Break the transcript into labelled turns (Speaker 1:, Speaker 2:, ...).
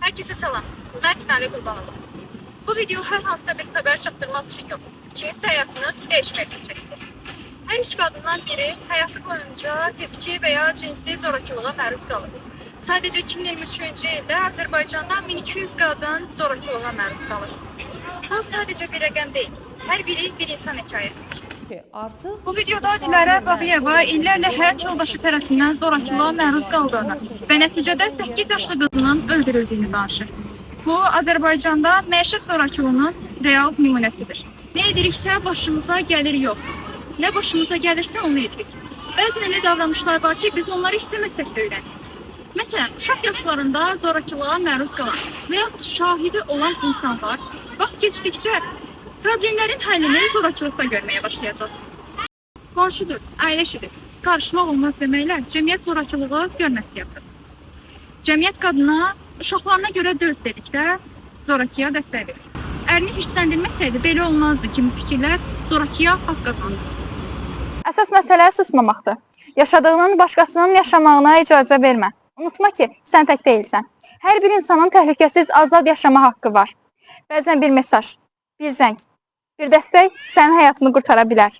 Speaker 1: Herkese salam. Ben Finale Qurbanova. Bu video hər hansısa bir xəbər çatdırmaq üçün yox, kiminsə həyatını dəyişmək üçün çəkildi. Hər üç qadından biri həyatı boyunca fiziki və ya cinsi zorakılığa məruz qalır. Sadəcə 2023-cü ildə Azərbaycanda 1200 qadın zorakılığa məruz qalır. Bu sadəcə bir rəqəm deyil, hər biri bir insan hekayəsidir. Bu videoda Dilərə Bağıyeva illərlə həyat yoldaşı tərəfindən zorakılığa məruz qaldığını və nəticədə 8 yaşlı qızının öldürüldüyünü danışır. Bu, Azərbaycanda məişət zorakılığının real nümunəsidir. Nə ediriksə başımıza gəlir yox. Nə başımıza gəlirsə onu edirik. Bəzən elə davranışlar var ki, biz onları istəməsək də öyrənirik. Məsələn, uşaq yaşlarında zorakılığa məruz qalan və yaxud şahidi olan insanlar vaxt keçdikcə problemlərin həllini zorakılıqda görməyə başlayacaq. Qonşudur, ailə işidir. Qarışmaq olmaz deməklə cəmiyyət zorakılığı görməsi Cəmiyyət qadına uşaqlarına görə döz dedikdə zorakıya dəstək verir. Ərini hirsləndirməsəydi belə olmazdı kimi fikirlər zorakıya haqq qazanır.
Speaker 2: Əsas məsələ susmamaqdır. Yaşadığının başqasının yaşamağına icazə vermə. Unutma ki, sən tək deyilsən. Hər bir insanın təhlükəsiz, azad yaşama haqqı var. Bəzən bir mesaj, bir zəng, bir dəstək sənin həyatını qurtara bilər.